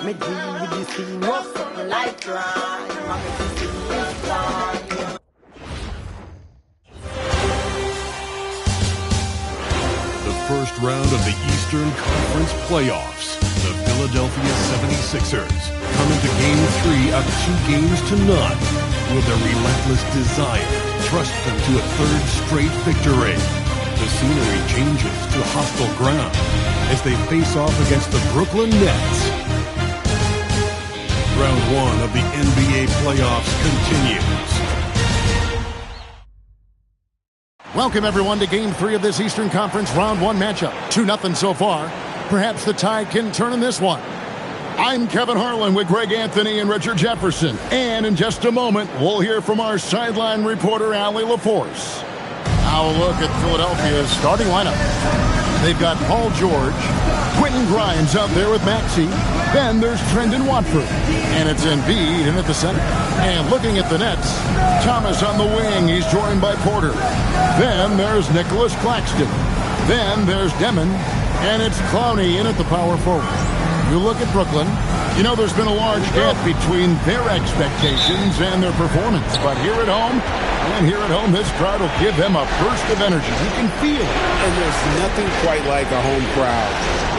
Me deal with this thing rough like crime. I make this thing live fine. The first round of the Eastern Conference Playoffs. The Philadelphia 76ers come into Game 3 up 2 games to none. Will their relentless desire thrust them to a third straight victory? The scenery changes to hostile ground as they face off against the Brooklyn Nets. Round 1 of the NBA playoffs continues. Welcome, everyone, to Game 3 of this Eastern Conference Round 1 matchup. 2-0 so far. Perhaps the tide can turn in this one. I'm Kevin Harlan with Greg Anthony and Richard Jefferson. And in just a moment, we'll hear from our sideline reporter, Allie LaForce. Now a look at Philadelphia's starting lineup. They've got Paul George, Quentin Grimes out there with Maxey. Then there's Trendon Watford. And it's Embiid in at the center. And looking at the Nets, Thomas on the wing. He's joined by Porter. Then there's Nicholas Claxton. Then there's Demon. And it's Clowney in at the power forward. You look at Brooklyn, you know there's been a large gap between their expectations and their performance. But here at home, this crowd will give them a burst of energy. You can feel it. And there's nothing quite like a home crowd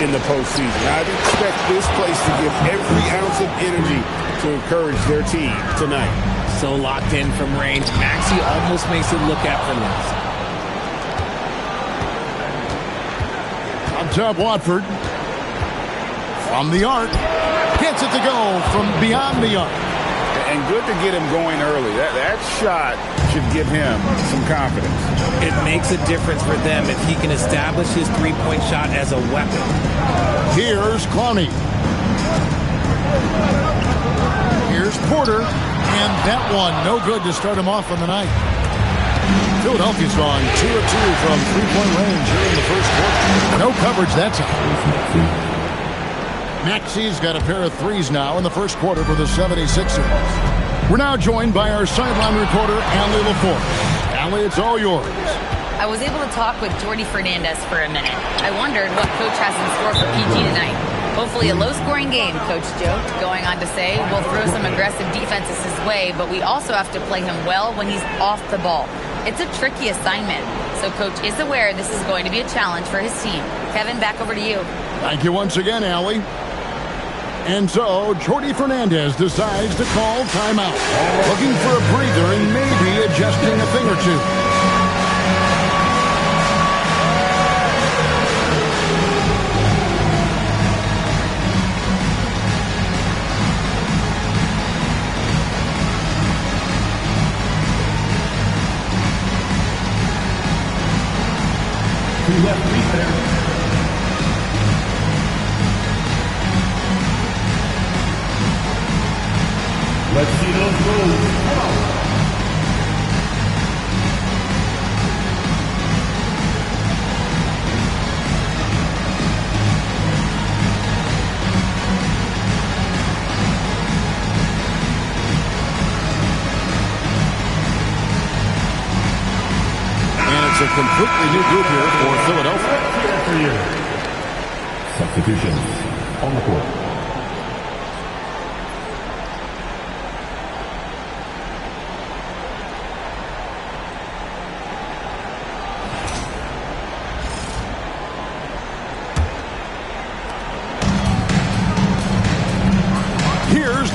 in the postseason. I'd expect this place to give every ounce of energy to encourage their team tonight. So locked in from range. Maxey almost makes it look effortless. On top, Watford. From the arc, gets it to go from beyond the arc. And good to get him going early. That shot should give him some confidence. It makes a difference for them if he can establish his three-point shot as a weapon. Here's Clowney. Here's Porter. And that one, no good to start him off on the night. Philadelphia's gone 2 of 2 from three-point range here in the first quarter. No coverage that time. Maxey's got a pair of threes now in the first quarter for the 76ers. We're now joined by our sideline reporter, Allie LaForce. Allie, it's all yours. I was able to talk with Jordi Fernandez for a minute. I wondered what Coach has in store for PG tonight. Hopefully a low-scoring game, Coach joked, going on to say, we'll throw some aggressive defenses his way, but we also have to play him well when he's off the ball. It's a tricky assignment, so Coach is aware this is going to be a challenge for his team. Kevin, back over to you. Thank you once again, Allie. And so, Jordi Fernandez decides to call timeout. Looking for a breather and maybe adjusting a thing or two. Let's see those goals. Come on. And it's a completely new group here for Philadelphia. Here for you. Substitutions on the court.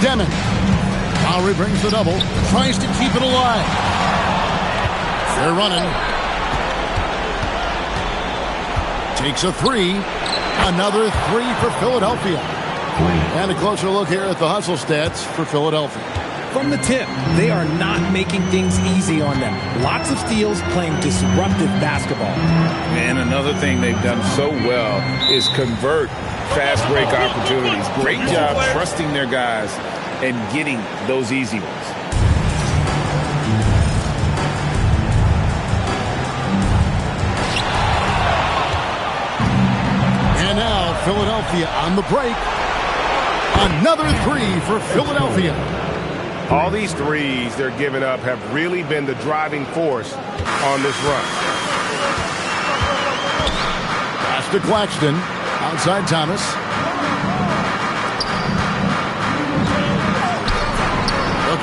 Demon. Lowry brings the double. Tries to keep it alive. They're running. Takes a three. Another three for Philadelphia. And a closer look here at the hustle stats for Philadelphia. From the tip, they are not making things easy on them. Lots of steals, playing disruptive basketball. And another thing they've done so well is convert fast break opportunities. Great job trusting their guys and getting those easy ones. And now Philadelphia on the break. Another three for Philadelphia. All these threes they're giving up have really been the driving force on this run. Pass to Claxton. Outside Thomas.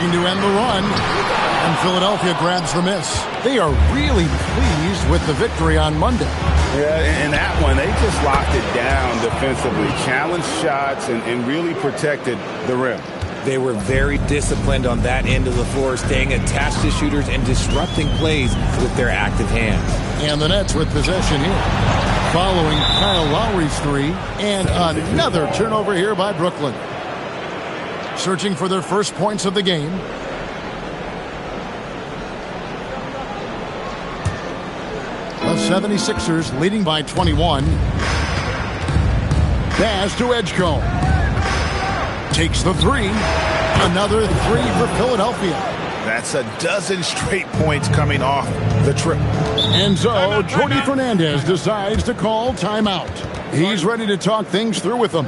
looking to end the run. And Philadelphia grabs the miss. They are really pleased with the victory on Monday. Yeah, in that one, they just locked it down defensively, challenged shots, and really protected the rim. They were very disciplined on that end of the floor, staying attached to shooters and disrupting plays with their active hands. And the Nets with possession here. Following Kyle Lowry's three, and another turnover here by Brooklyn. Searching for their first points of the game. The 76ers leading by 21. Pass to Edgecombe. Takes the three. Another three for Philadelphia. That's a dozen straight points coming off the trip. And so, Jordi Fernandez decides to call timeout. He's ready to talk things through with them.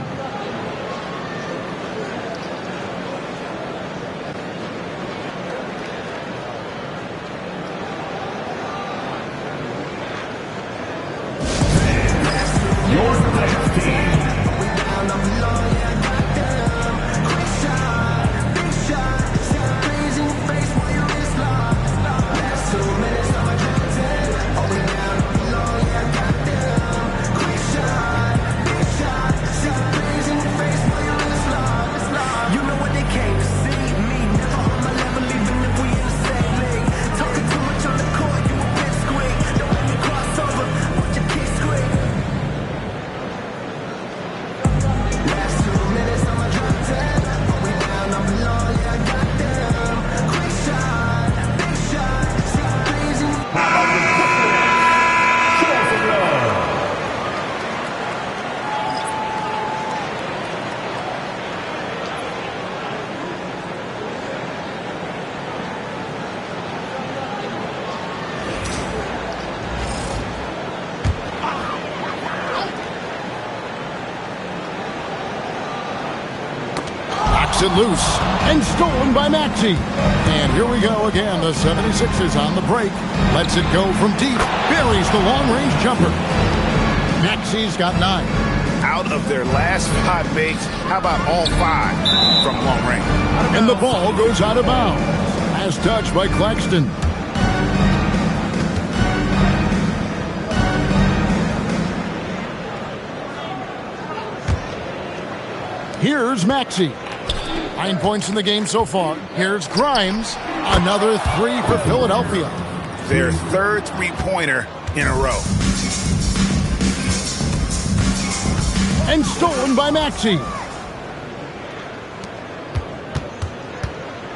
It loose and stolen by Maxey. And here we go again. The 76ers on the break. Lets it go from deep. Buries the long-range jumper. Maxey's got 9. Out of their last 5 makes, how about all 5 from long range? And the ball goes out of bounds. As touched by Claxton. Here's Maxey. 9 points in the game so far. Here's Grimes. Another 3 for Philadelphia. Their third three-pointer in a row. And stolen by Maxey.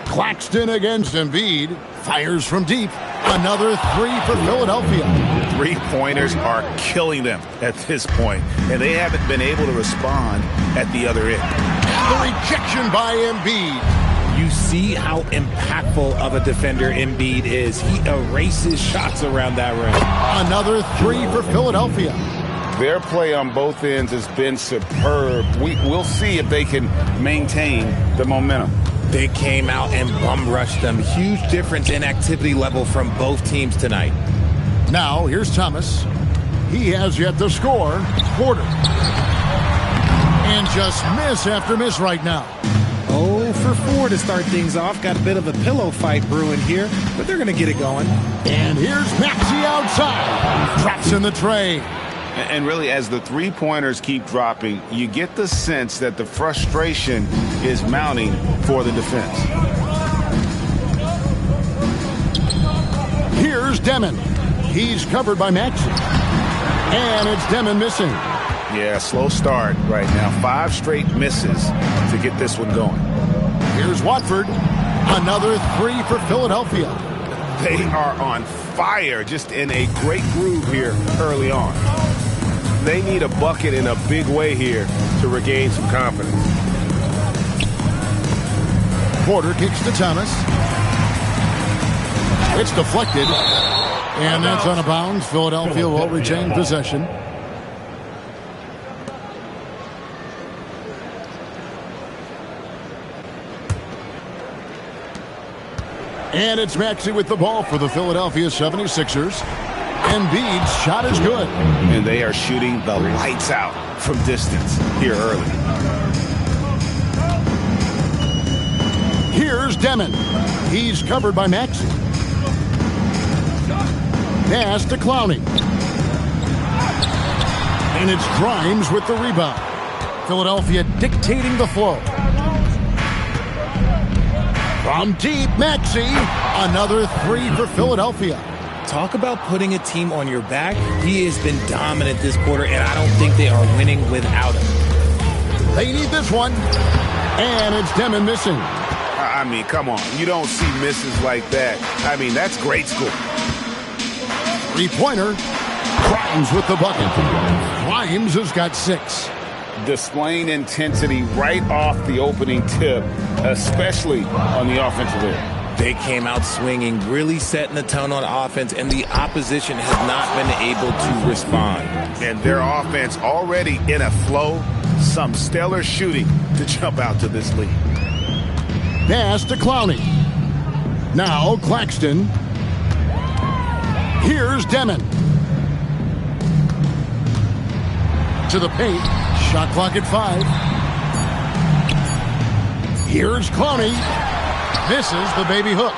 Claxton against Embiid. Fires from deep. Another 3 for Philadelphia. Three-pointers are killing them at this point, and they haven't been able to respond at the other end. The rejection by Embiid. You see how impactful of a defender Embiid is. He erases shots around that rim. Another 3 for Philadelphia. Their play on both ends has been superb. We'll see if they can maintain the momentum. They came out and bum rushed them. Huge difference in activity level from both teams tonight. Now, here's Thomas. He has yet to score. Porter. And just miss after miss right now. 0 for 4 to start things off. Got a bit of a pillow fight brewing here, but they're going to get it going. And here's Maxey outside. Drops in the tray. And really, as the three-pointers keep dropping, you get the sense that the frustration is mounting for the defense. Here's Demon. He's covered by Maxey. And it's Demon missing. Yeah, slow start right now. 5 straight misses to get this one going. Here's Watford. Another 3 for Philadelphia. They are on fire, just in a great groove here early on. They need a bucket in a big way here to regain some confidence. Porter kicks to Thomas. It's deflected. And that's out of bounds. Philadelphia will retain possession. And it's Maxey with the ball for the Philadelphia 76ers. Embiid's shot is good. And they are shooting the lights out from distance here early. Here's Demon. Demon. He's covered by Maxey. Pass to Clowney. And it's Grimes with the rebound. Philadelphia dictating the flow. From deep, Maxey. Another three for Philadelphia. Talk about putting a team on your back. He has been dominant this quarter, and I don't think they are winning without him. They need this one. And it's Demon missing. I mean, come on. You don't see misses like that. I mean, that's great score. Three-pointer. Grimes with the bucket. Grimes has got 6. Displaying intensity right off the opening tip, especially on the offensive end. They came out swinging, really setting the tone on offense, and the opposition has not been able to respond. And their offense already in a flow, some stellar shooting to jump out to this lead. Pass to Clowney. Now Claxton. Here's Demon. To the paint. Shot clock at 5. Here's Clowney. Misses the baby hook.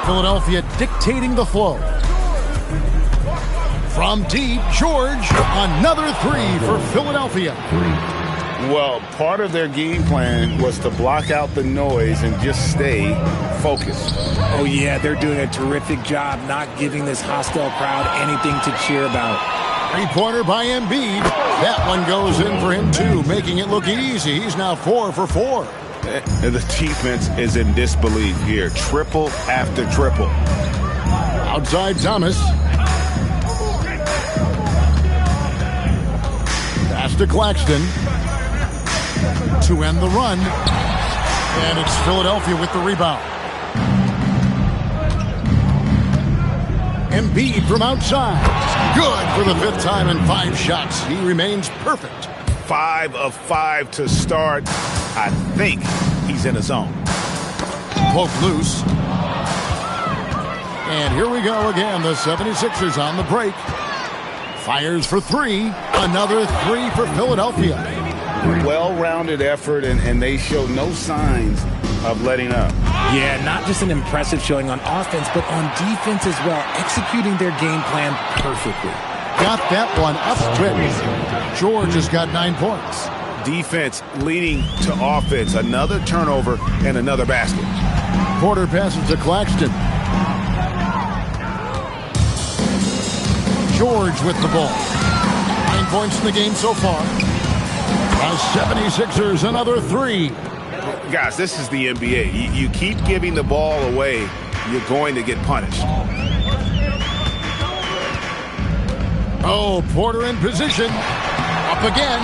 Philadelphia dictating the flow. From deep, George. Another three for Philadelphia. Well, part of their game plan was to block out the noise and just stay focused. Oh, yeah, they're doing a terrific job not giving this hostile crowd anything to cheer about. Three-pointer by Embiid. That one goes in for him, too, making it look easy. He's now 4 for 4. The defense is in disbelief here. Triple after triple. Outside Thomas. Pass to Claxton. To end the run. And it's Philadelphia with the rebound. Embiid from outside. Good for the 5th time in 5 shots. He remains perfect. 5 of 5 to start. I think he's in a zone. Poke loose. And here we go again. The 76ers on the break. Fires for 3. Another 3 for Philadelphia. Well-rounded effort, and they show no signs of letting up. Yeah, not just an impressive showing on offense, but on defense as well, executing their game plan perfectly. Got that one up quick. George has got 9 points. Defense leading to offense. Another turnover and another basket. Porter passes to Claxton. George with the ball. 9 points in the game so far. The 76ers, another 3. Guys, this is the NBA. You keep giving the ball away, you're going to get punished. Oh, Porter in position. Up again.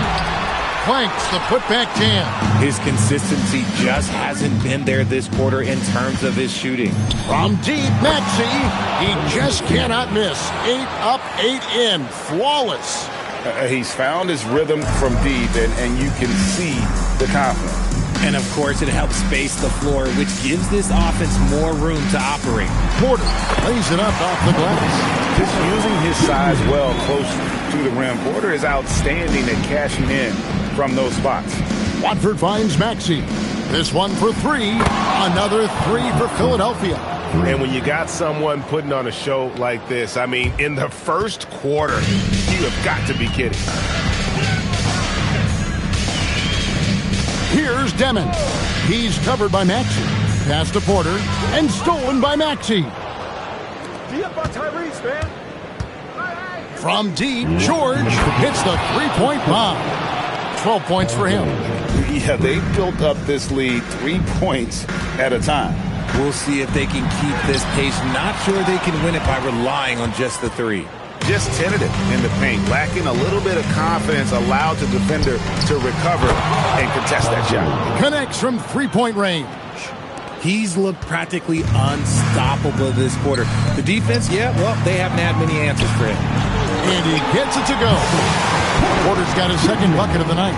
Clanks the putback jam. His consistency just hasn't been there this quarter in terms of his shooting. From deep, Maxey. He just cannot miss. 8 up, 8 in. Flawless. He's found his rhythm from deep, and you can see the confidence. And, of course, it helps space the floor, which gives this offense more room to operate. Porter lays it up off the glass. Just using his size well close to the rim. Porter is outstanding at cashing in from those spots. Watford finds Maxey. This one for 3. Another 3 for Philadelphia. And when you got someone putting on a show like this, I mean, in the first quarter, you have got to be kidding. Here's Demon. He's covered by Maxey. Pass to Porter and stolen by Maxey. From deep, George hits the 3-point bomb. 12 points for him. Yeah, they built up this lead 3 points at a time. We'll see if they can keep this pace. Not sure they can win it by relying on just the 3. Just tentative in the paint, lacking a little bit of confidence, allowed the defender to recover and contest that shot. Connects from 3-point range. He's looked practically unstoppable this quarter. The defense, yeah, well, they haven't had many answers for him. And he gets it to go. Porter's got his 2nd bucket of the night.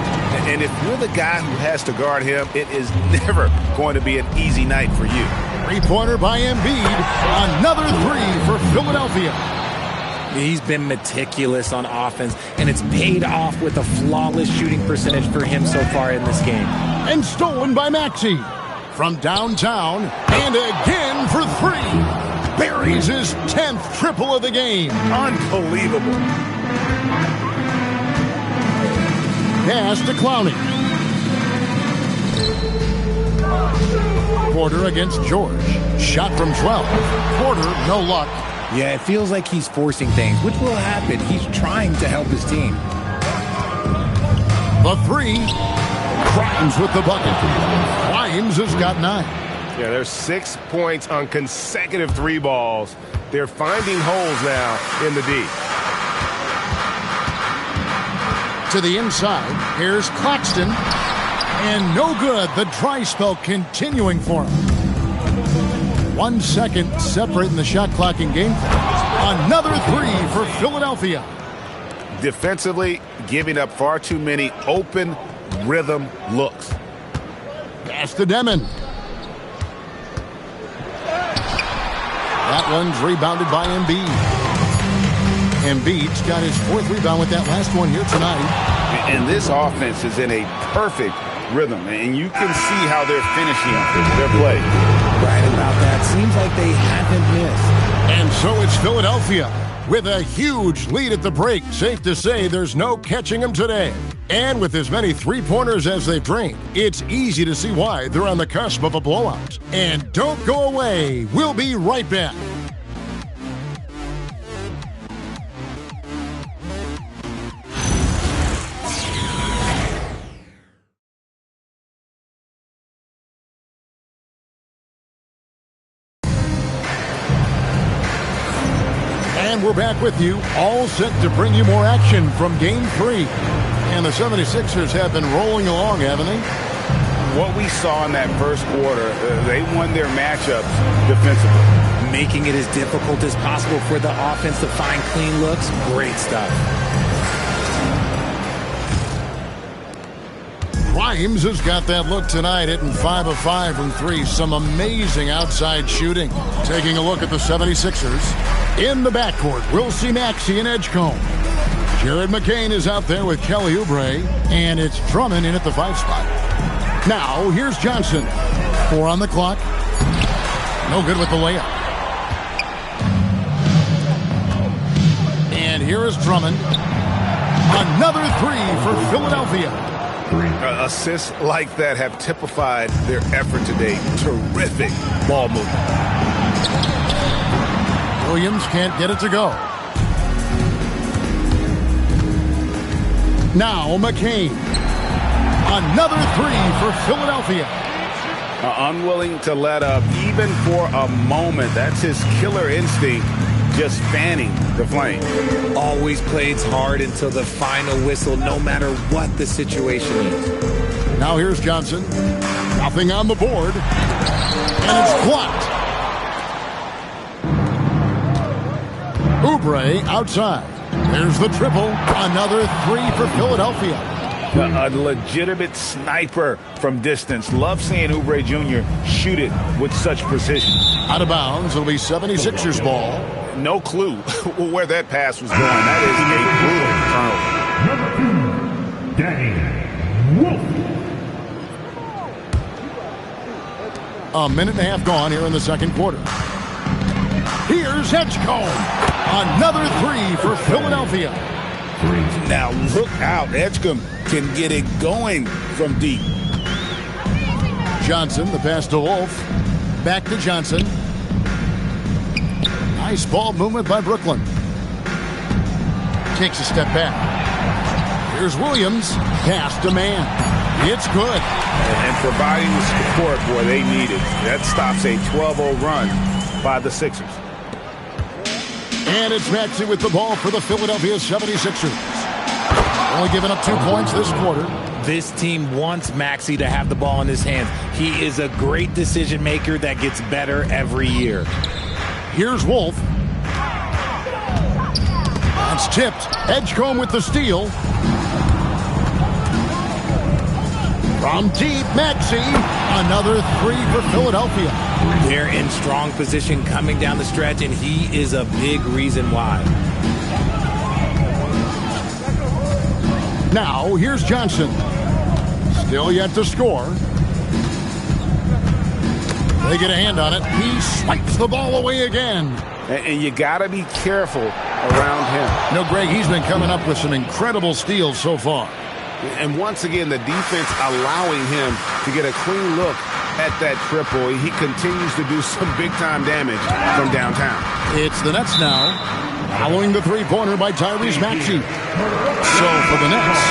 And if you're the guy who has to guard him, it is never going to be an easy night for you. 3-pointer by Embiid. Another 3 for Philadelphia. He's been meticulous on offense, and it's paid off with a flawless shooting percentage for him so far in this game. And stolen by Maxey. from downtown, and again for three. Buries his 10th triple of the game. Unbelievable. Pass to Clowney. Porter against George. Shot from 12. Porter, no luck. Yeah, it feels like he's forcing things, which will happen. He's trying to help his team. The three. Grimes with the bucket. Grimes has got 9. Yeah, there's 6 points on consecutive 3 balls. They're finding holes now in the D. To the inside, here's Claxton. And no good. The dry spell continuing for him. 1 second separating the shot clock in game 4. Another three for Philadelphia. Defensively, giving up far too many open rhythm looks. Pass to Demon. That one's rebounded by Embiid. Embiid's got his 4th rebound with that last one here tonight. And this offense is in a perfect rhythm, and you can see how they're finishing their play. Right about that. Seems like they haven't missed. And so it's Philadelphia with a huge lead at the break. Safe to say there's no catching them today. And with as many three-pointers as they've drained, it's easy to see why they're on the cusp of a blowout. And don't go away. We'll be right back. And we're back with you, all set to bring you more action from Game 3. And the 76ers have been rolling along, haven't they? What we saw in that first quarter, they won their matchups defensively. Making it as difficult as possible for the offense to find clean looks. Great stuff. Grimes has got that look tonight, hitting 5 of 5 from 3. Some amazing outside shooting. Taking a look at the 76ers. In the backcourt, we'll see Maxey and Edgecombe. Jared McCain is out there with Kelly Oubre, and it's Drummond in at the 5 spot. Now, here's Johnson. 4 on the clock. No good with the layup. And here is Drummond. Another 3 for Philadelphia. Assists like that have typified their effort today. Terrific ball movement. Williams can't get it to go. Now McCain. Another 3 for Philadelphia. Unwilling to let up even for a moment. That's his killer instinct, just fanning the flame. Always plays hard until the final whistle, no matter what the situation is. Now here's Johnson. Nothing on the board. And it's blocked. Oubre outside. There's the triple. Another 3 for Philadelphia. A legitimate sniper from distance. Love seeing Oubre Jr. shoot it with such precision. Out of bounds. It'll be 76ers ball. No clue where that pass was going. That is a brutal turnover. Danny Wolf. A minute and a half gone here in the second quarter. Here's Edgecombe. Another 3 for Philadelphia. Now look out. Edgecombe can get it going from deep. Johnson, the pass to Wolf. Back to Johnson. Nice ball movement by Brooklyn. Takes a step back. Here's Williams. Pass to Man. It's good. And providing the support, boy, they need it. That stops a 12-0 run by the Sixers. And it's Maxey with the ball for the Philadelphia 76ers. Only giving up 2 points this quarter. This team wants Maxey to have the ball in his hands. He is a great decision maker that gets better every year. Here's Wolf. That's tipped. Edgecombe with the steal. From deep, Maxey. Another 3 for Philadelphia. They're in strong position coming down the stretch, and he is a big reason why. Now, here's Johnson. Still yet to score. They get a hand on it. He swipes the ball away again. And you got to be careful around him. No, Greg, he's been coming up with some incredible steals so far. And once again, the defense allowing him to get a clean look at that triple. He continues to do some big-time damage from downtown. It's the Nets now, following the three-pointer by Tyrese Maxey. So for the Nets,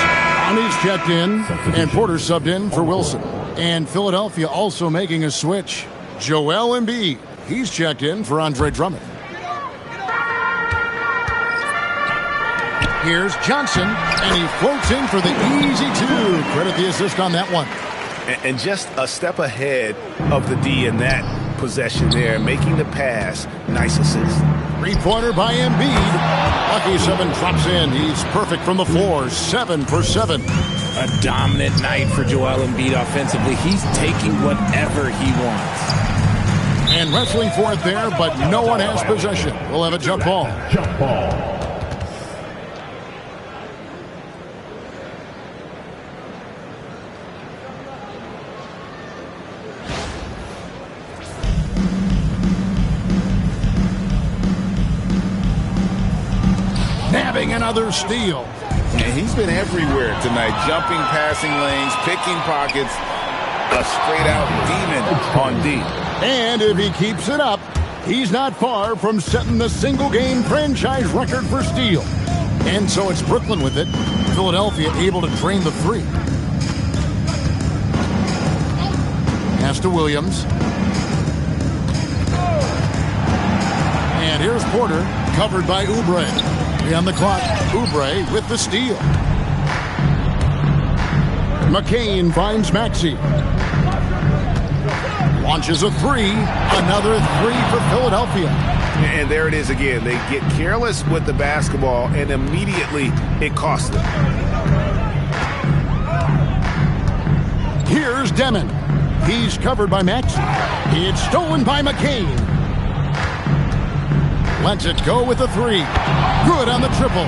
Conley's checked in, and Porter subbed in for Wilson. And Philadelphia also making a switch. Joel Embiid, he's checked in for Andre Drummond. Here's Johnson, and he floats in for the easy two. Credit the assist on that one. And just a step ahead of the D in that possession there, making the pass. Nice assist. Three-pointer by Embiid. Lucky 7 drops in. He's perfect from the floor. 7 for 7. A dominant night for Joel Embiid offensively. He's taking whatever he wants. And wrestling for it there, but no one has possession. We'll have a jump ball. Jump ball. Nabbing another steal. And he's been everywhere tonight, jumping passing lanes, picking pockets, a straight-out demon on D. And if he keeps it up, he's not far from setting the single-game franchise record for steal. And so it's Brooklyn with it. Philadelphia able to drain the three. Pass to Williams. And here's Porter, covered by Oubre. On the clock, Oubre with the steal. McCain finds Maxey. Launches a three. Another three for Philadelphia. And there it is again. They get careless with the basketball, and immediately it costs them. Here's Demon. He's covered by Maxey. It's stolen by McCain. Lets it go with a three. Good on the triple.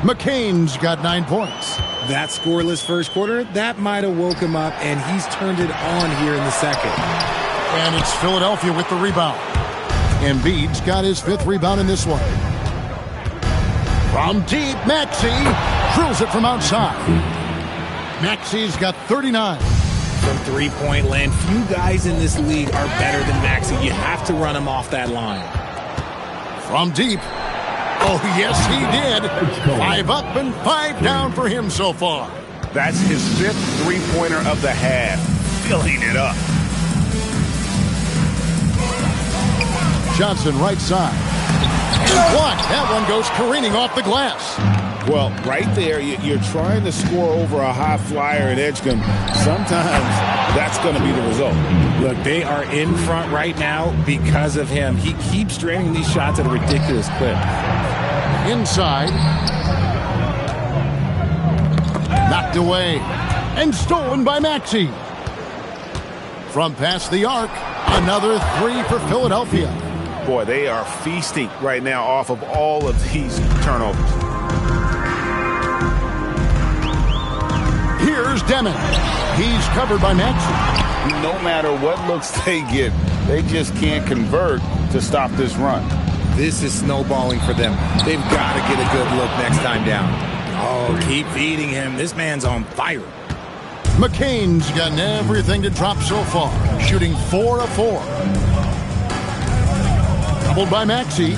McCain's got 9 points. That scoreless first quarter, that might have woke him up, and he's turned it on here in the second. And it's Philadelphia with the rebound. Embiid's got his 5th rebound in this one. From deep, Maxey drills it from outside. Maxey's got 39. From three-point land, few guys in this league are better than Maxey. You have to run him off that line. From deep. Oh, yes, he did. 5 up and 5 down for him so far. That's his 5th three-pointer of the half. Filling it up. Johnson right side. And blocked. That one goes careening off the glass. Well, right there, you're trying to score over a high flyer at Edgecombe. Sometimes that's going to be the result. Look, they are in front right now because of him. He keeps draining these shots at a ridiculous clip. Inside. Knocked away. And stolen by Maxey. From past the arc, another three for Philadelphia. Boy, they are feasting right now off of all of these turnovers. Here's Demon. He's covered by Maxey. No matter what looks they get, they just can't convert to stop this run. This is snowballing for them. They've got to get a good look next time down. Oh, keep feeding him. This man's on fire. McCain's gotten everything to drop so far, shooting 4 of 4. Doubled by Maxey.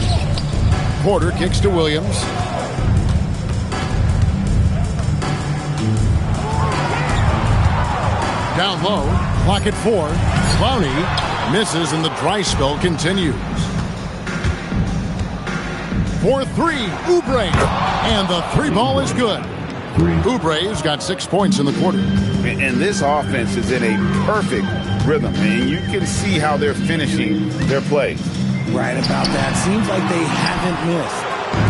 Porter kicks to Williams. Down low, clock at 4. Clowney misses and the dry spell continues. For 3, Oubre. And the 3 ball is good. Oubre's got 6 points in the quarter. And this offense is in a perfect rhythm. And you can see how they're finishing their plays. Right about that. Seems like they haven't missed.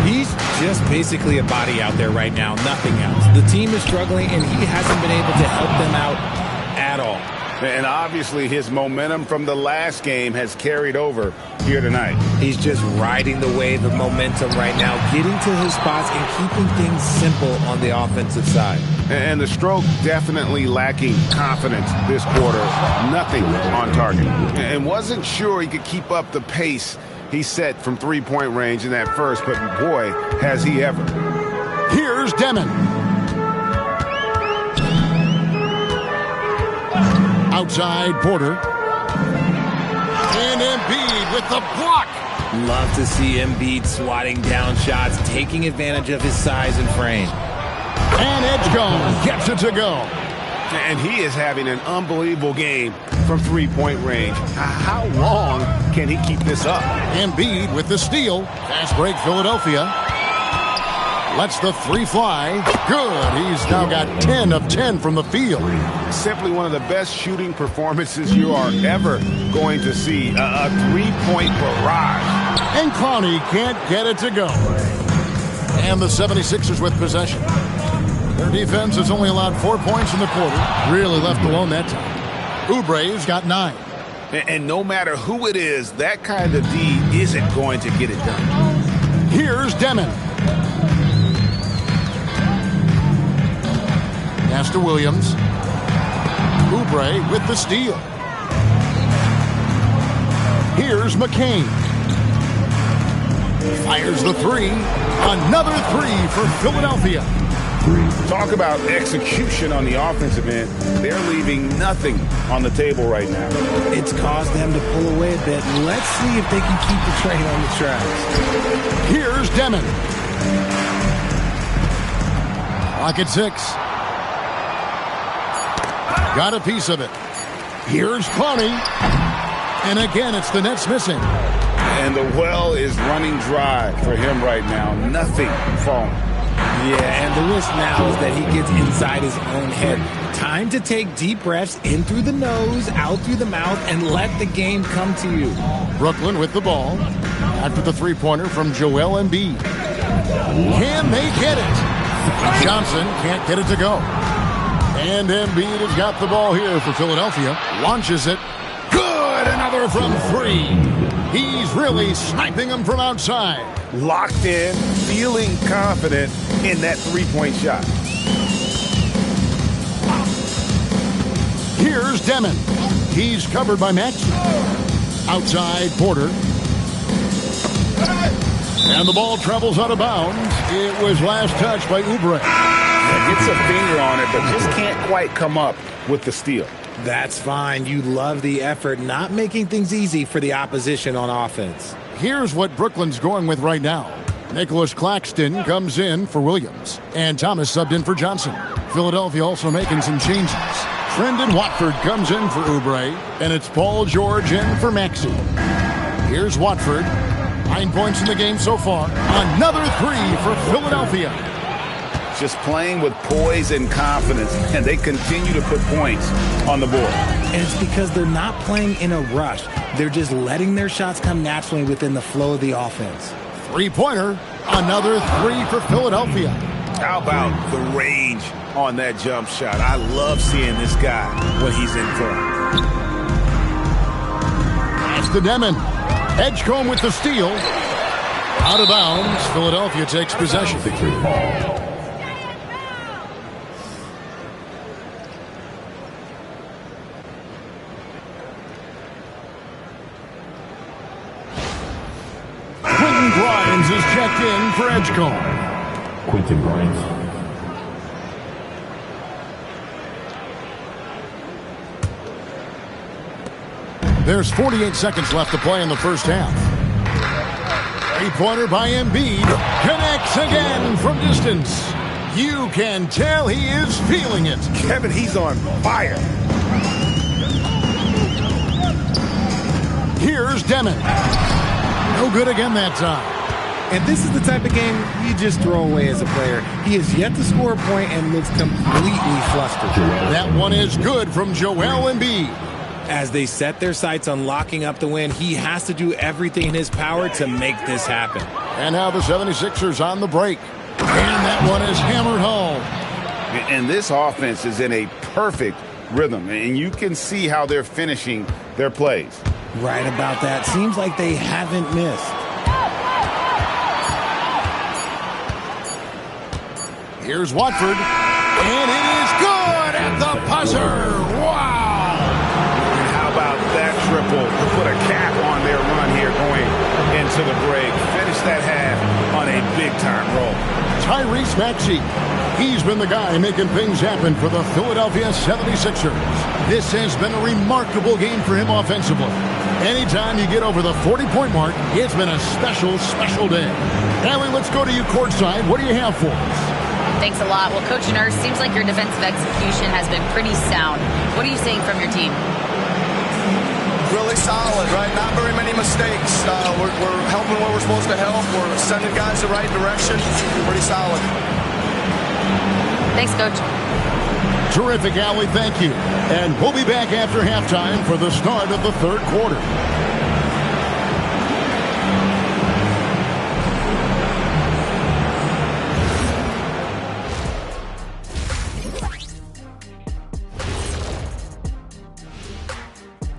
He's just basically a body out there right now, nothing else. The team is struggling, and he hasn't been able to help them out at all. And obviously his momentum from the last game has carried over here tonight. He's just riding the wave of momentum right now, getting to his spots and keeping things simple on the offensive side. And the stroke definitely lacking confidence this quarter. Nothing on target. And wasn't sure he could keep up the pace he set from three-point range in that first, but boy, has he ever. Here's Demon. Outside Porter. And Embiid with the block. Love to see Embiid swatting down shots, taking advantage of his size and frame. And Edgecombe gets it to go. And he is having an unbelievable game from three-point range. How long can he keep this up? Embiid with the steal. Fast break Philadelphia. Lets the three fly. Good. He's now got 10 of 10 from the field. Simply one of the best shooting performances you are ever going to see. A three-point barrage. And Clowney can't get it to go. And the 76ers with possession. Their defense has only allowed 4 points in the quarter. Really left alone that time. Oubre's got 9. And no matter who it is, that kind of D isn't going to get it done. Here's Demon. Pass to Williams. Oubre with the steal. Here's McCain. Fires the three. Another three for Philadelphia. Talk about execution on the offensive end. They're leaving nothing on the table right now. It's caused them to pull away a bit. Let's see if they can keep the train on the tracks. Here's Demon. Clock at 6. Got a piece of it. Here's Clowney. And again, it's the Nets missing. And the well is running dry for him right now. Nothing falling. Yeah, and the risk now is that he gets inside his own head. Time to take deep breaths in through the nose, out through the mouth, and let the game come to you. Brooklyn with the ball. After the three-pointer from Joel Embiid. Can they get it? Johnson can't get it to go. And Embiid has got the ball here for Philadelphia. Launches it. Good! Another from 3. He's really sniping them from outside. Locked in, feeling confident in that three-point shot. Here's Demon. He's covered by Maxey. Outside Porter. And the ball travels out of bounds. It was last touched by Oubre. Gets a finger on it, but just can't quite come up with the steal. That's fine. You love the effort, not making things easy for the opposition on offense. Here's what Brooklyn's going with right now. Nicholas Claxton comes in for Williams. And Thomas subbed in for Johnson. Philadelphia also making some changes. Trendon Watford comes in for Oubre. And it's Paul George in for Maxey. Here's Watford. 9 points in the game so far. Another 3 for Philadelphia. Just playing with poise and confidence, and they continue to put points on the board. And it's because they're not playing in a rush. They're just letting their shots come naturally within the flow of the offense. Three-pointer. Another 3 for Philadelphia. How about the range on that jump shot? I love seeing this guy when he's in form. That's the Demon. Edgecombe with the steal. Out of bounds. Philadelphia takes possession. Grimes is checked in for Edgecombe. Quentin Grimes. There's 48 seconds left to play in the first half. Three-pointer by Embiid. Connects again from distance. You can tell he is feeling it. Kevin, he's on fire. Here's Demon. No good again that time. And this is the type of game you just throw away as a player. He has yet to score a point and looks completely flustered. That one is good from Joel Embiid. As they set their sights on locking up the win, he has to do everything in his power to make this happen. And now the 76ers on the break. And that one is hammered home. And this offense is in a perfect rhythm, and you can see how they're finishing their plays. Right about that. Seems like they haven't missed. Here's Watford, and it is good at the buzzer. Wow! And how about that triple to put a cap on their run here going into the break? Finish that half on a big-time roll. Tyrese Maxey. He's been the guy making things happen for the Philadelphia 76ers. This has been a remarkable game for him offensively. Anytime you get over the 40-point mark, it's been a special, special day. Allie, let's go to you courtside. What do you have for us? Thanks a lot. Well, Coach Nurse, seems like your defensive execution has been pretty sound. What are you seeing from your team? Really solid, right? Not very many mistakes. We're helping where we're supposed to help. We're sending guys the right direction. Pretty solid. Thanks, Coach. Terrific, Allie. Thank you. And we'll be back after halftime for the start of the third quarter.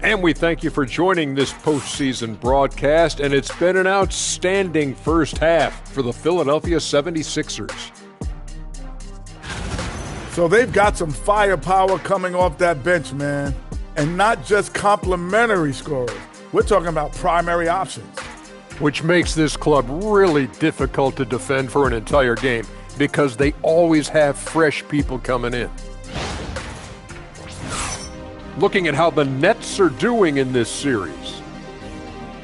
And we thank you for joining this postseason broadcast, and it's been an outstanding first half for the Philadelphia 76ers. So they've got some firepower coming off that bench, man. And not just complimentary scorers. We're talking about primary options. Which makes this club really difficult to defend for an entire game because they always have fresh people coming in. Looking at how the Nets are doing in this series.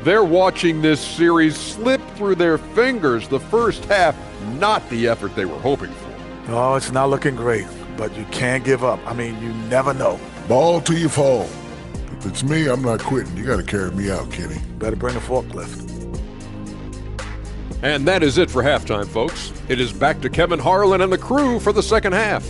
They're watching this series slip through their fingers the first half, not the effort they were hoping for. Oh, it's not looking great, but you can't give up. I mean, you never know. Ball till you fall. If it's me, I'm not quitting. You got to carry me out, Kenny. Better bring a forklift. And that is it for halftime, folks. It is back to Kevin Harlan and the crew for the second half.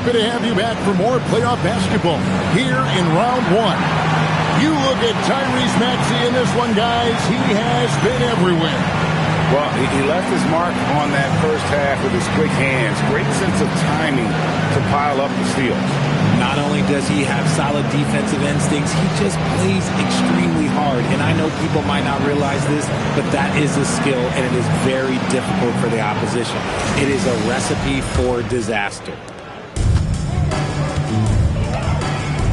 Happy to have you back for more playoff basketball here in round one. You look at Tyrese Maxey in this one, guys. He has been everywhere. Well, he left his mark on that first half with his quick hands. Great sense of timing to pile up the steals. Not only does he have solid defensive instincts, he just plays extremely hard. And I know people might not realize this, but that is a skill, and it is very difficult for the opposition. It is a recipe for disaster.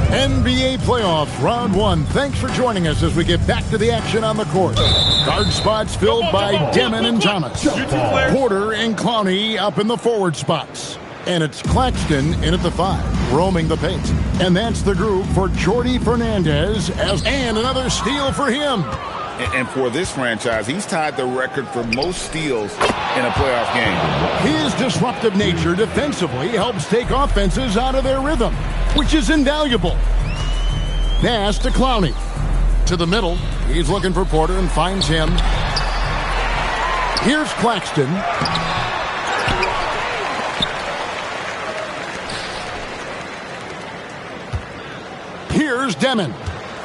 NBA playoffs, round one. Thanks for joining us as we get back to the action on the court. Guard spots filled by Demon and Thomas. Porter and Clowney up in the forward spots. And it's Claxton in at the 5, roaming the paint. And that's the group for Jordy Fernandez, and another steal for him. And for this franchise, he's tied the record for most steals in a playoff game. His disruptive nature defensively helps take offenses out of their rhythm, which is invaluable. Pass to Clowney. To the middle. He's looking for Porter and finds him. Here's Claxton. Here's Demon.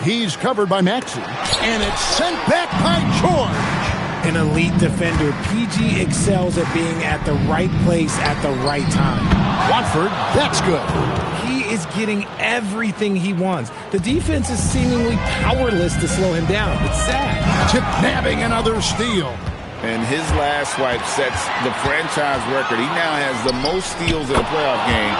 He's covered by Maxey. And it's sent back by George. An elite defender. PG excels at being at the right place at the right time. Watford, that's good. He is getting everything he wants. The defense is seemingly powerless to slow him down. It's sad. Tip nabbing another steal. And his last swipe sets the franchise record. He now has the most steals in a playoff game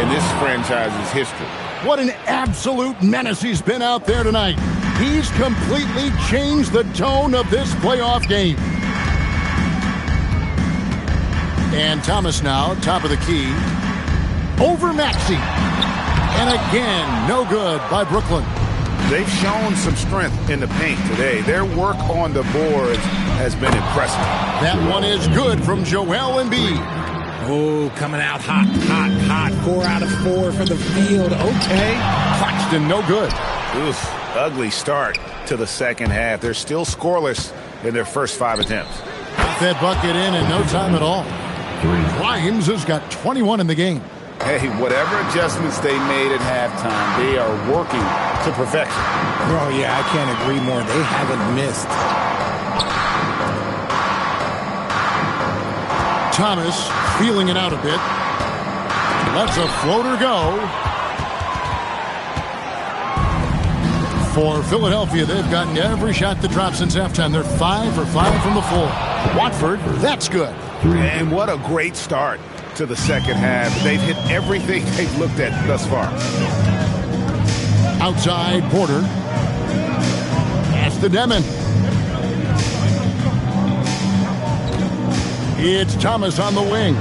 in this franchise's history. What an absolute menace he's been out there tonight. He's completely changed the tone of this playoff game. And Thomas now, top of the key. Over Maxey. And again, no good by Brooklyn. They've shown some strength in the paint today. Their work on the boards has been impressive. That one is good from Joel Embiid. Oh, coming out hot, hot, hot. 4 out of 4 for the field. Okay. Claxton, no good. Oof, ugly start to the second half. They're still scoreless in their first 5 attempts. Got that bucket in no time at all. Grimes has got 21 in the game. Hey, whatever adjustments they made at halftime, they are working to perfection. Oh, yeah, I can't agree more. They haven't missed. Thomas feeling it out a bit. Lets a floater go. For Philadelphia, they've gotten every shot that dropped since halftime. They're 5 for 5 from the floor. Watford, that's good. And what a great start to the second half. They've hit everything they've looked at thus far. Outside, Porter. Pass to Demon. It's Thomas on the wing.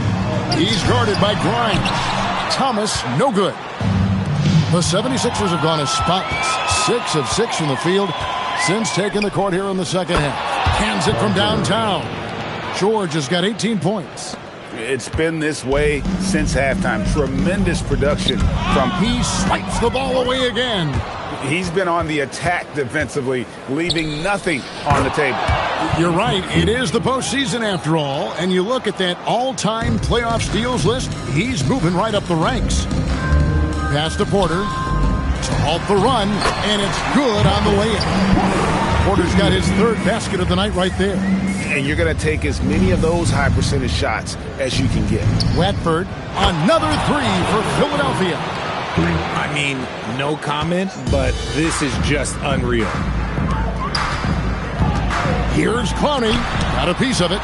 He's guarded by Grimes. Thomas, no good. The 76ers have gone as spotless. 6 of 6 from the field since taking the court here in the second half. Hands it from downtown. George has got 18 points. It's been this way since halftime. Tremendous production from... He swipes the ball away again. He's been on the attack defensively, leaving nothing on the table. You're right. It is the postseason after all. And you look at that all-time playoff steals list, he's moving right up the ranks. Pass to Porter to halt the run, and it's good on the way in. Porter's got his third basket of the night right there. And you're going to take as many of those high percentage shots as you can get. Watford, another 3 for Philadelphia. I mean, no comment, but this is just unreal. Here's Clowney. Got a piece of it.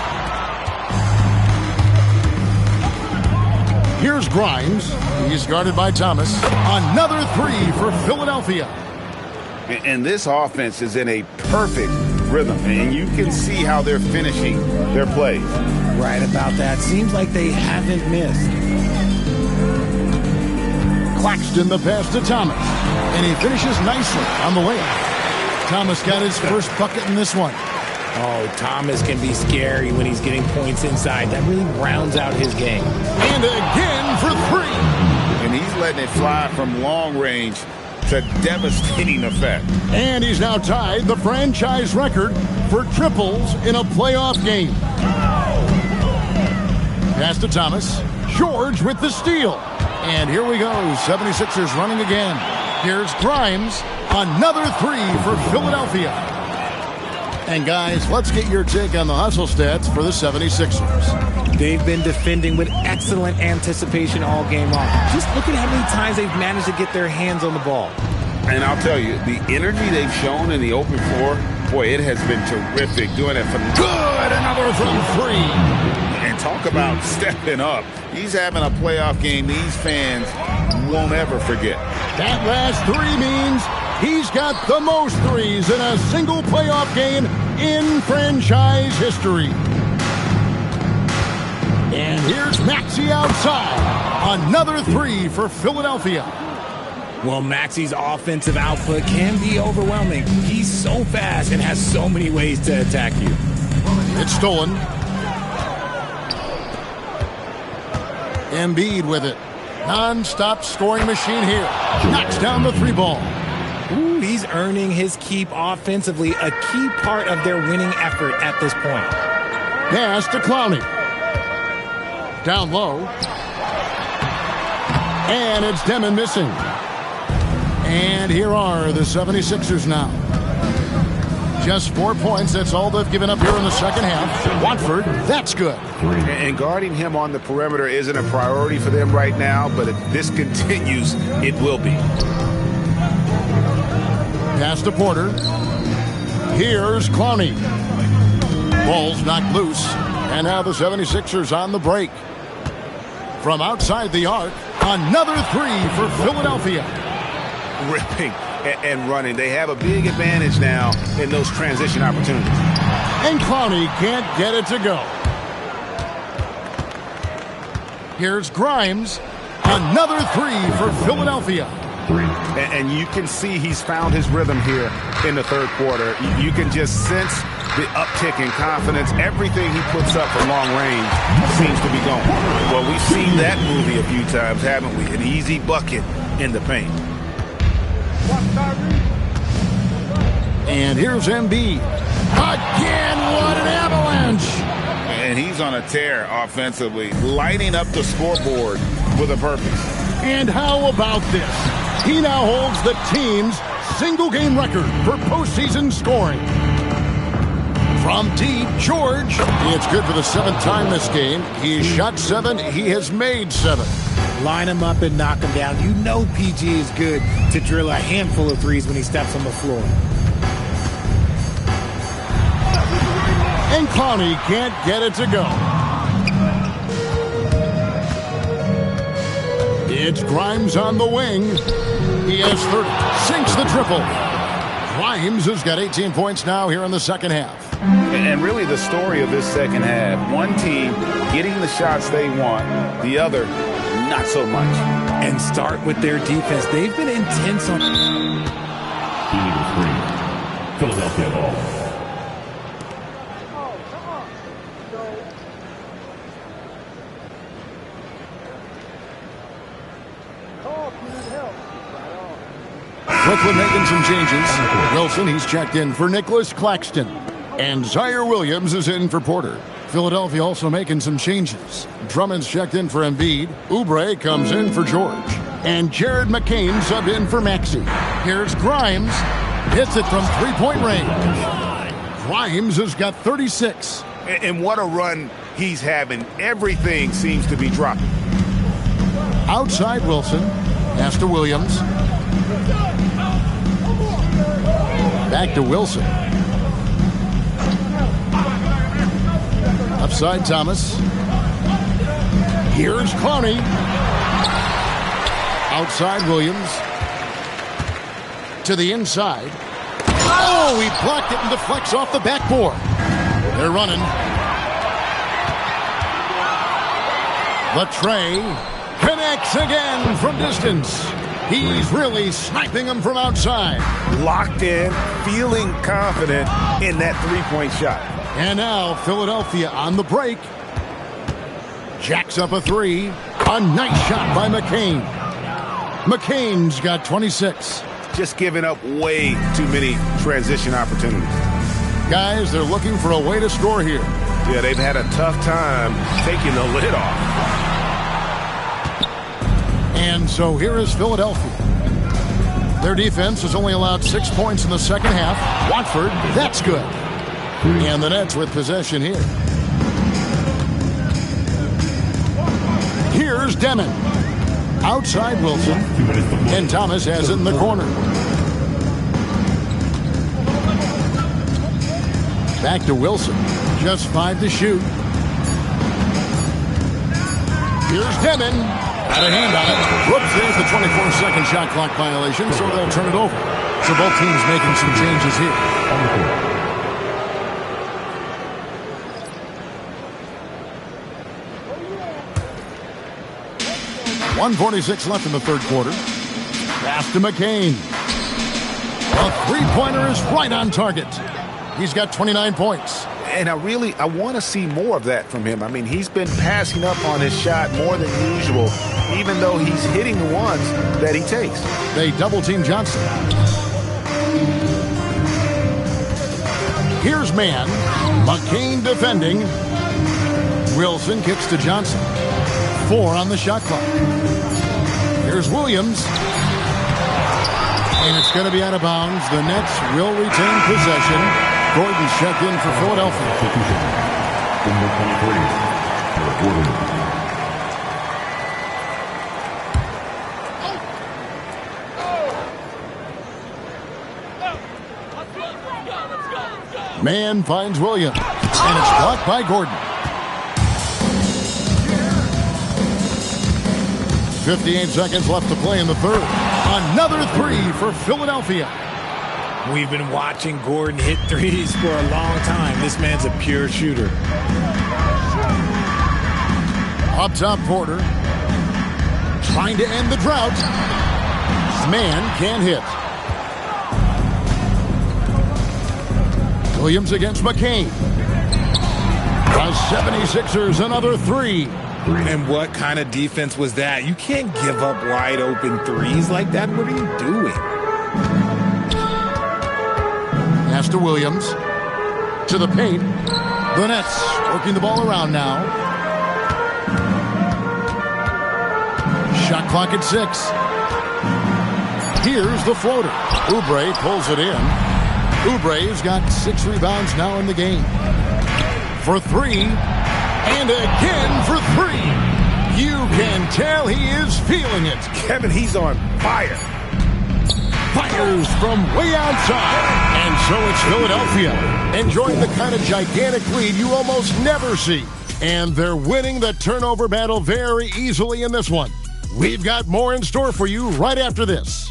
Here's Grimes. He's guarded by Thomas. Another 3 for Philadelphia. And this offense is in a perfect rhythm. And you can see how they're finishing their plays. Right about that. Seems like they haven't missed. Claxton the pass to Thomas. And he finishes nicely on the way. Thomas got his first bucket in this one. Oh, Thomas can be scary when he's getting points inside. That really rounds out his game. And again for 3. And he's letting it fly from long range to devastating effect. And he's now tied the franchise record for triples in a playoff game. Pass to Thomas. George with the steal. And here we go. 76ers running again. Here's Grimes. Another 3 for Philadelphia. And guys, let's get your take on the hustle stats for the 76ers. They've been defending with excellent anticipation all game long. Just look at how many times they've managed to get their hands on the ball. And I'll tell you, the energy they've shown in the open floor, boy, it has been terrific. Doing it from good, another from 3. And talk about stepping up. He's having a playoff game these fans won't ever forget. That last 3 means he's got the most threes in a single playoff game in franchise history. And here's Maxey outside. Another 3 for Philadelphia. Well, Maxey's offensive output can be overwhelming. He's so fast and has so many ways to attack you. It's stolen. Embiid with it. Non-stop scoring machine here. Knocks down the 3 ball. Ooh, he's earning his keep offensively, a key part of their winning effort at this point. Pass to Clowney. Down low. And it's Demon missing. And here are the 76ers now. Just 4 points. That's all they've given up here in the second half. Watford, that's good. And guarding him on the perimeter isn't a priority for them right now, but if this continues, it will be. Pass to Porter. Here's Clowney. Ball's knocked loose. And now the 76ers on the break. From outside the arc, another 3 for Philadelphia. Ripping and running. They have a big advantage now in those transition opportunities. And Clowney can't get it to go. Here's Grimes. Another 3 for Philadelphia. And you can see he's found his rhythm here in the third quarter. You can just sense the uptick in confidence. Everything he puts up from long range seems to be going. Well, we've seen that movie a few times, haven't we? An easy bucket in the paint. And here's Embiid. Again, what an avalanche! And he's on a tear offensively, lighting up the scoreboard with a purpose. And how about this? He now holds the team's single-game record for postseason scoring. From deep, George. It's good for the 7th time this game. He shot 7. He has made 7. Line him up and knock him down. You know PG is good to drill a handful of threes when he steps on the floor. And Clowney can't get it to go. It's Grimes on the wing. He has 30. Sinks the triple. Grimes has got 18 points now here in the second half. And really the story of this second half, one team getting the shots they want, the other not so much. And start with their defense. They've been intense on... Illegal screen. Philadelphia ball. Brooklyn making some changes. Wilson, he's checked in for Nicholas Claxton. And Zaire Williams is in for Porter. Philadelphia also making some changes. Drummond's checked in for Embiid. Oubre comes in for George. And Jared McCain subbed in for Maxey. Here's Grimes. Hits it from three-point range. Grimes has got 36. And what a run he's having. Everything seems to be dropping. Outside Wilson. Pass to Williams. Back to Wilson. Upside Thomas. Here's Clowney. Outside Williams. To the inside. Oh, he blocked it and deflects off the backboard. They're running. The tray connects again from distance. He's really sniping them from outside. Locked in, feeling confident in that three-point shot. And now Philadelphia on the break. Jacks up a three. A nice shot by McCain. McCain's got 26. Just giving up way too many transition opportunities. Guys, they're looking for a way to score here. Yeah, they've had a tough time taking the lid off. And so here is Philadelphia. Their defense has only allowed 6 points in the second half. Watford, that's good. And the Nets with possession here. Here's Demon. Outside Wilson. And Thomas has it in the corner. Back to Wilson. Just 5 to shoot. Here's Demon. Got a hand on it. Whoops, there's the 24-second shot clock violation, so they'll turn it over. So both teams making some changes here. 1:46 left in the third quarter. Pass to McCain. A three-pointer is right on target. He's got 29 points. And I want to see more of that from him. I mean, he's been passing up on his shot more than usual, even though he's hitting the ones that he takes. They double-team Johnson. Here's man. McCain defending. Wilson kicks to Johnson. 4 on the shot clock. Here's Williams. And it's going to be out of bounds. The Nets will retain possession. Gordon's checked in for Philadelphia. Man finds Williams. And it's blocked by Gordon. 58 seconds left to play in the third. Another three for Philadelphia. We've been watching Gordon hit threes for a long time. This man's a pure shooter. Up top, Porter. Trying to end the drought. Man can't hit. Williams against McCain. The 76ers another three. And what kind of defense was that? You can't give up wide open threes like that. What are you doing? Pass to Williams. To the paint. The Nets working the ball around now. Shot clock at 6. Here's the floater. Oubre pulls it in. Oubre's got 6 rebounds now in the game. For 3. And again for 3. You can tell he is feeling it. Kevin, he's on fire. Fires from way outside. And so it's Philadelphia, enjoying the kind of gigantic lead you almost never see. And they're winning the turnover battle very easily in this one. We've got more in store for you right after this.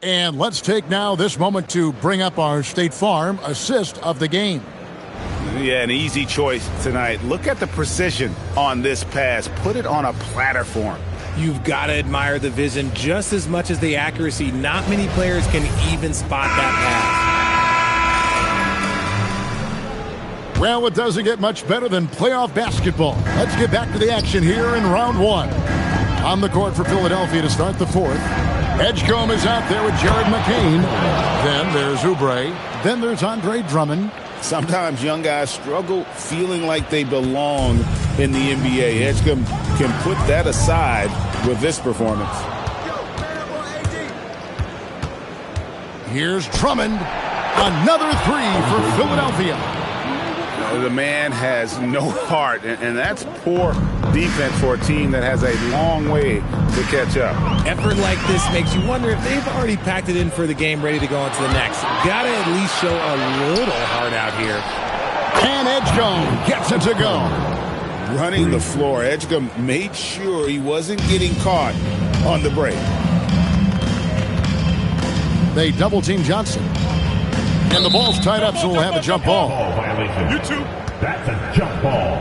And let's take now this moment to bring up our State Farm assist of the game. Yeah, an easy choice tonight. Look at the precision on this pass. Put it on a platter for him. You've got to admire the vision just as much as the accuracy. Not many players can even spot that pass. Well, it doesn't get much better than playoff basketball. Let's get back to the action here in round 1. On the court for Philadelphia to start the 4th. Edgecombe is out there with Jared McCain. Then there's Oubre. Then there's Andre Drummond. Sometimes young guys struggle feeling like they belong in the NBA. Edgecombe can put that aside with this performance. Here's Drummond. Another 3 for Philadelphia. The man has no heart, and that's poor defense for a team that has a long way to catch up. Effort like this makes you wonder if they've already packed it in for the game, ready to go on to the next. Gotta at least show a little heart out here. And Edgecombe gets it to go. Running the floor, Edgecombe made sure he wasn't getting caught on the break. They double-team Johnson. And the ball's tied up, so we'll have a jump ball. You too. That's a jump ball.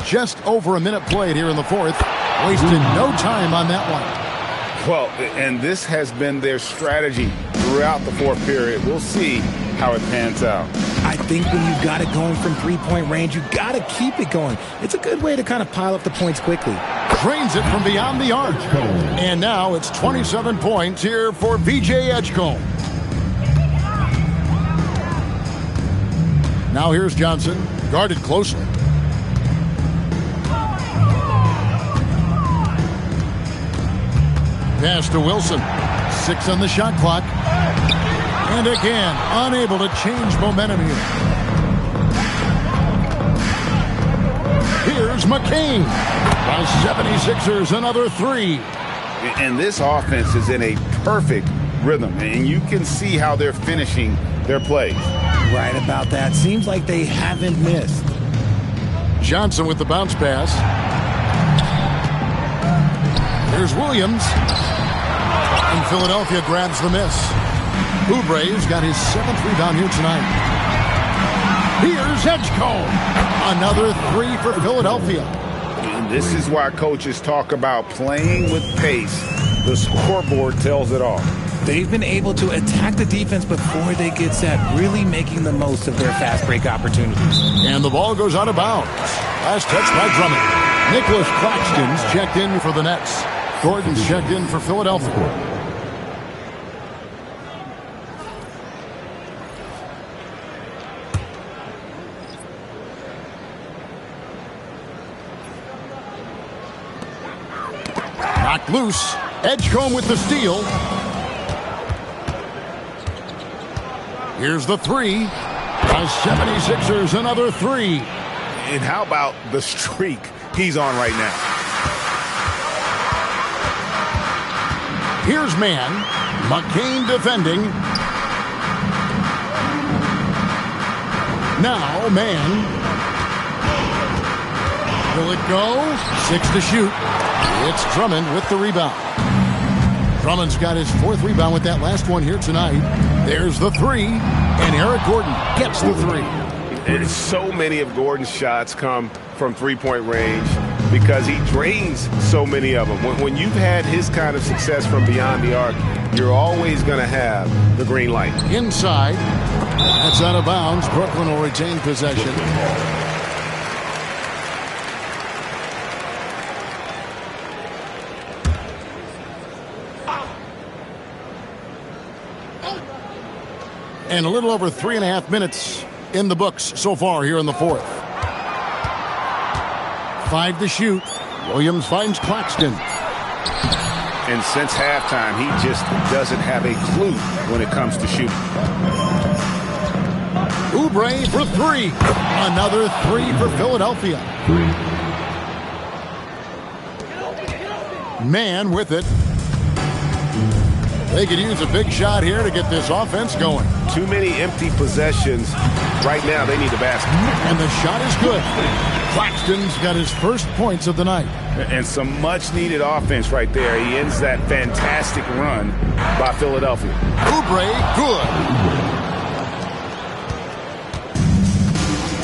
Just over a minute played here in the 4th. Wasted no time on that one. Well, and this has been their strategy throughout the 4th period. We'll see how it pans out. I think when you've got it going from three-point range, you've got to keep it going. It's a good way to kind of pile up the points quickly. Drains it from beyond the arc. And now it's 27 points here for VJ Edgecombe. Now here's Johnson, guarded closely. Pass to Wilson. 6 on the shot clock. And again, unable to change momentum here. Here's McCain. By 76ers, another 3. And this offense is in a perfect rhythm, and you can see how they're finishing their plays. Right about that. Seems like they haven't missed. Johnson with the bounce pass. Here's Williams. And Philadelphia grabs the miss. Oubre's got his 7th rebound here tonight. Here's Edgecombe. Another 3 for Philadelphia. And this is why coaches talk about playing with pace. The scoreboard tells it all. They've been able to attack the defense before they get set, really making the most of their fast break opportunities. And the ball goes out of bounds. Last touch by Drummond. Nicholas Claxton's checked in for the Nets. Gordon's checked in for Philadelphia. Knocked loose. Edgecombe with the steal. Here's the 3. By 76ers, another 3. And how about the streak he's on right now? Here's man. McCain defending. Now man. Will it go? 6 to shoot. It's Drummond with the rebound. Drummond's got his 4th rebound with that last one here tonight. There's the 3, and Eric Gordon gets the 3. And so many of Gordon's shots come from three-point range because he drains so many of them. When you've had his kind of success from beyond the arc, you're always going to have the green light. Inside, That's out of bounds. Brooklyn will retain possession. And a little over 3.5 minutes in the books so far here in the fourth. 5 to shoot. Williams finds Claxton. And since halftime, he just doesn't have a clue when it comes to shooting. Oubre for 3. Another 3 for Philadelphia. Man with it. They could use a big shot here to get this offense going. Too many empty possessions. Right now, they need the basket. And the shot is good. Claxton's got his first points of the night. And some much-needed offense right there. He ends that fantastic run by Philadelphia. Oubre, good.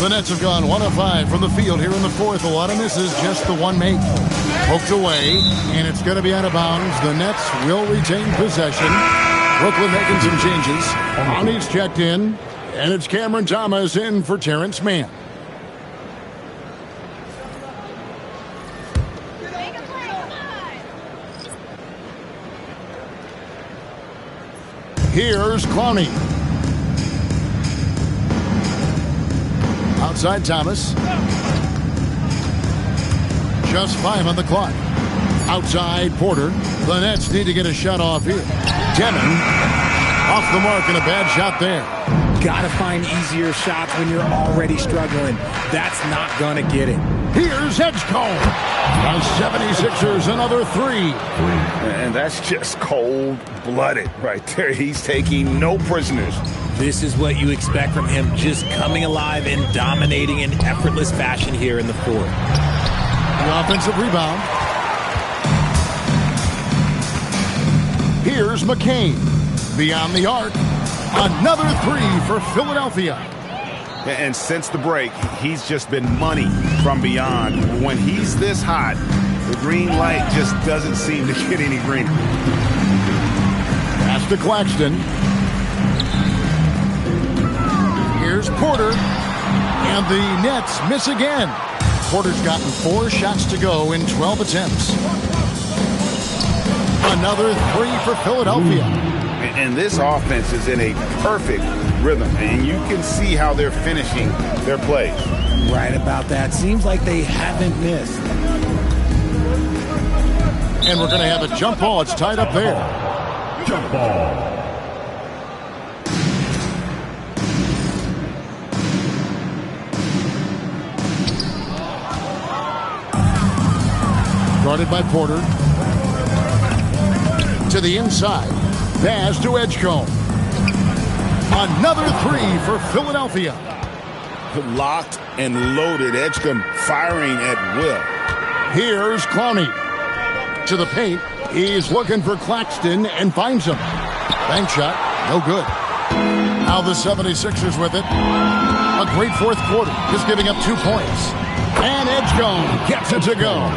The Nets have gone 1 of 5 from the field here in the fourth. A lot of misses, just the one make. Poked away, and it's going to be out of bounds. The Nets will retain possession. Brooklyn making some changes. Brownie's checked in, and it's Cameron Thomas in for Terrence Mann. Here's Clowney. Outside Thomas. Just 5 on the clock. Outside Porter. The Nets need to get a shot off here. Demon off the mark and a bad shot there. Gotta find easier shots when you're already struggling. That's not gonna get it. Here's Edgecombe. The 76ers another 3. And that's just cold-blooded right there. He's taking no prisoners. This is what you expect from him, just coming alive and dominating in effortless fashion here in the fourth. The offensive rebound. Here's McCain. Beyond the arc. Another 3 for Philadelphia. And since the break, he's just been money from beyond. When he's this hot, the green light just doesn't seem to get any greener. Pass to Claxton. Here's Porter. And the Nets miss again. Porter's gotten 4 shots to go in 12 attempts. Another 3 for Philadelphia. And this offense is in a perfect rhythm, and you can see how they're finishing their plays. Right about that. Seems like they haven't missed. And we're going to have a jump ball. It's tied up there. Jump ball. Guarded by Porter. To the inside. Pass to Edgecombe. Another 3 for Philadelphia. Locked and loaded. Edgecombe firing at will. Here's Clowney. To the paint. He's looking for Claxton and finds him. Bank shot. No good. Now the 76ers with it. A great fourth quarter. Just giving up 2 points. And Edgecombe gets it to go.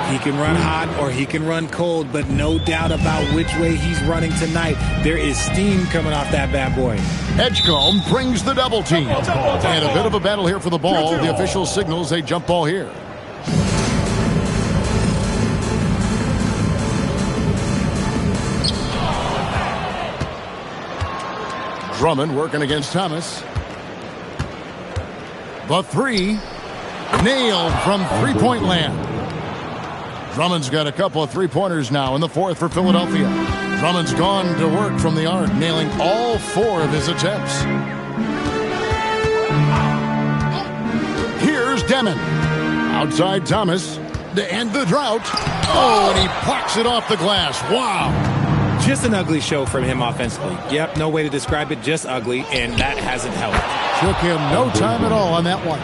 He can run hot or he can run cold, but no doubt about which way he's running tonight. There is steam coming off that bad boy. Edgecombe brings the double team. And a bit of a battle here for the ball. The official signals a jump ball here. Drummond working against Thomas. The 3. Nailed from three-point land. Drummond's got a couple of three-pointers now in the fourth for Philadelphia. Drummond's gone to work from the arc, nailing all 4 of his attempts. Here's Demon. Outside Thomas to end the drought. Oh, and he plucks it off the glass. Wow. Just an ugly show from him offensively. Yep, no way to describe it, just ugly, and that hasn't helped. Took him no time at all on that one.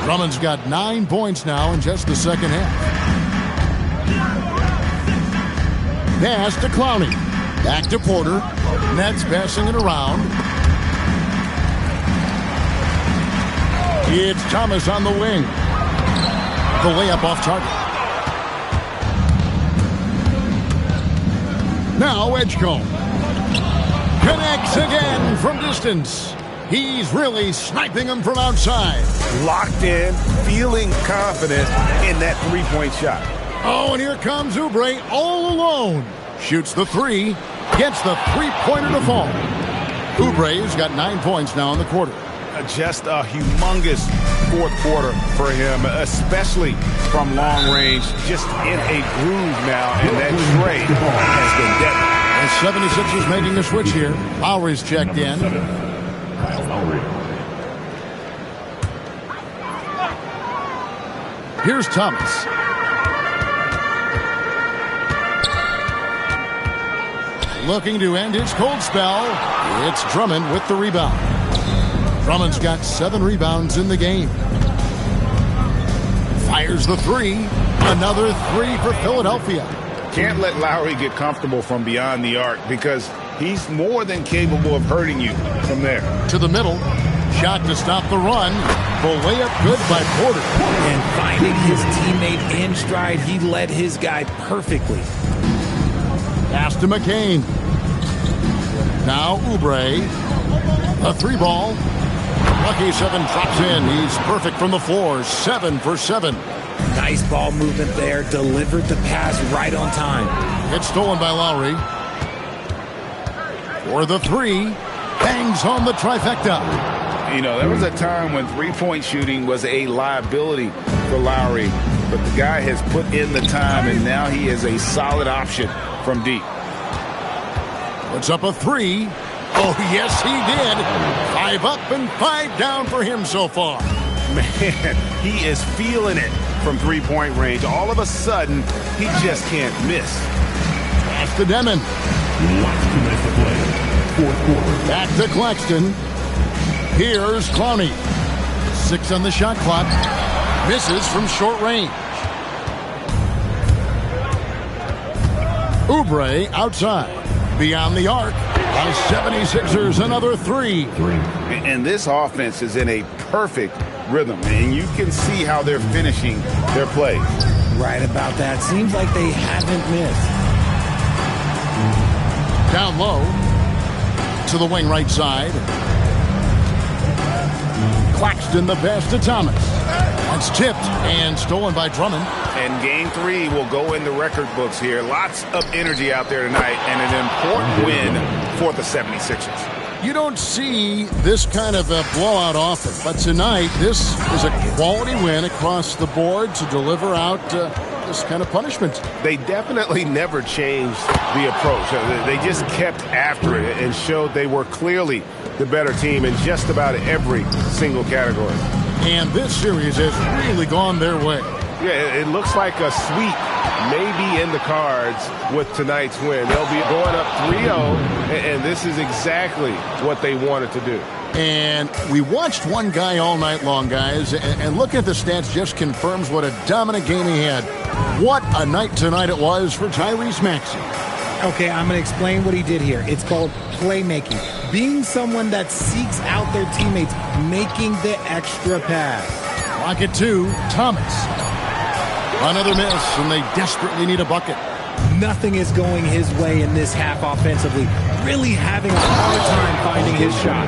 Drummond's got 9 points now in just the second half. Pass to Clowney. Back to Porter. Nets passing it around. It's Thomas on the wing. The layup off target. Now Edgecombe. Connects again from distance. He's really sniping them from outside. Locked in, feeling confident in that three-point shot. Oh, and here comes Oubre all alone. Shoots the three, gets the three-pointer to fall. Oubre's got 9 points now in the quarter. Just a humongous fourth quarter for him, especially from long range. Just in a groove now, and that trade has been deadly. The 76ers making a switch here. Lowry's checked in. Here's Thomas. Looking to end his cold spell. It's Drummond with the rebound. Drummond's got 7 rebounds in the game. Fires the three. Another three for Philadelphia. Can't let Lowry get comfortable from beyond the arc because he's more than capable of hurting you from there. To the middle. Shot to stop the run. The layup good by Porter. And finding his teammate in stride, he led his guy perfectly. Pass to McCain. Now Oubre. A 3-ball. Lucky 7 drops in. He's perfect from the floor. 7 for 7. Nice ball movement there. Delivered the pass right on time. It's stolen by Lowry. For the three. Hangs on the trifecta. You know, there was a time when three-point shooting was a liability for Lowry, but the guy has put in the time, and now he is a solid option from deep. Puts up a three. Oh, yes, he did. 5 up and 5 down for him so far. Man, he is feeling it from three-point range. All of a sudden, he just can't miss. Pass to Demon. Back to Claxton. Here's Clowney. 6 on the shot clock. Misses from short range. Oubre outside. Beyond the arc. The 76ers another three. And this offense is in a perfect rhythm, and you can see how they're finishing their play. Right about that. Seems like they haven't missed. Down low. To the wing right side. Claxton the pass to Thomas. That's tipped and stolen by Drummond. And game 3 will go in the record books here. Lots of energy out there tonight and an important win for the 76ers. You don't see this kind of a blowout often, but tonight this is a quality win across the board to deliver out this kind of punishment. They definitely never changed the approach. They just kept after it and showed they were clearly the better team in just about every single category. And this series has really gone their way. Yeah, it looks like a sweep maybe in the cards with tonight's win. They'll be going up 3-0, and this is exactly what they wanted to do. And we watched one guy all night long, guys, and looking at the stats just confirms what a dominant game he had. What a night tonight it was for Tyrese Maxey. Okay, I'm going to explain what he did here. It's called playmaking. Being someone that seeks out their teammates, making the extra pass. Rocket 2, Thomas. Another miss, and they desperately need a bucket. Nothing is going his way in this half offensively. Really having a hard time finding his shot.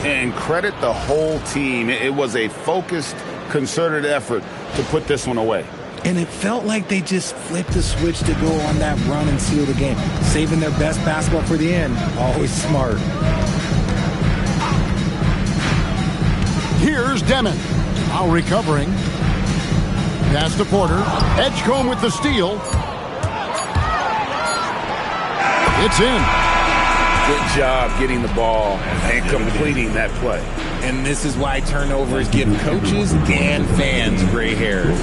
And credit the whole team. It was a focused, concerted effort to put this one away. And it felt like they just flipped the switch to go on that run and seal the game. Saving their best basketball for the end. Always smart. Here's Demon. Now recovering. Pass to Porter. Edgecombe with the steal. It's in. Good job getting the ball and completing that play. And this is why turnovers give coaches and fans gray hairs.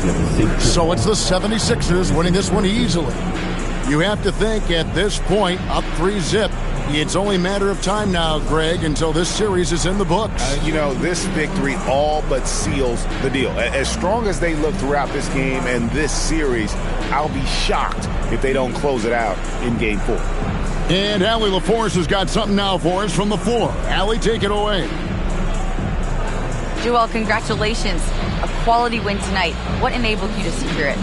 So it's the 76ers winning this one easily. You have to think at this point, up 3-0. It's only a matter of time now, Greg, until this series is in the books. You know, this victory all but seals the deal. As strong as they look throughout this game and this series, I'll be shocked if they don't close it out in Game 4. And Allie LaForce has got something now for us from the floor. Allie, take it away. Joel, congratulations. A quality win tonight. What enabled you to secure it?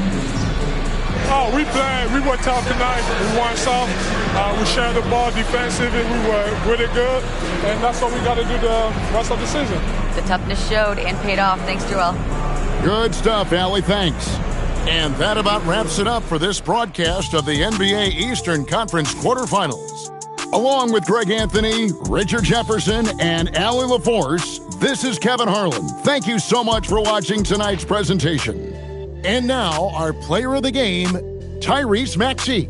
Oh, we played. We were tough tonight. We won soft. We shared the ball defensively. We were really good, and that's what we got to do the rest of the season. The toughness showed and paid off. Thanks, Joel. Good stuff, Allie. Thanks. And that about wraps it up for this broadcast of the NBA Eastern Conference Quarterfinals. Along with Greg Anthony, Richard Jefferson, and Allie LaForce, this is Kevin Harlan. Thank you so much for watching tonight's presentation. And now, our player of the game, Tyrese Maxey.